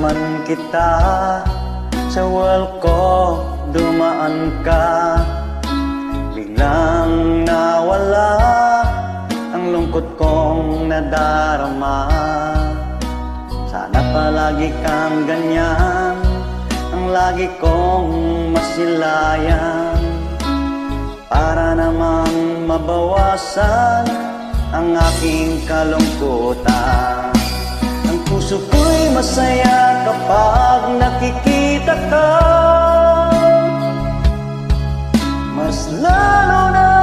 man kita, sa world ko dumaan ka. Biglang nawala ang lungkot kong nadarama. Sana palagi kang ganyan, ang lagi kong masilayan, para naman mabawasan ang aking kalungkutan. Ang puso ko'y masaya kapag nakikita ka, mas lalo na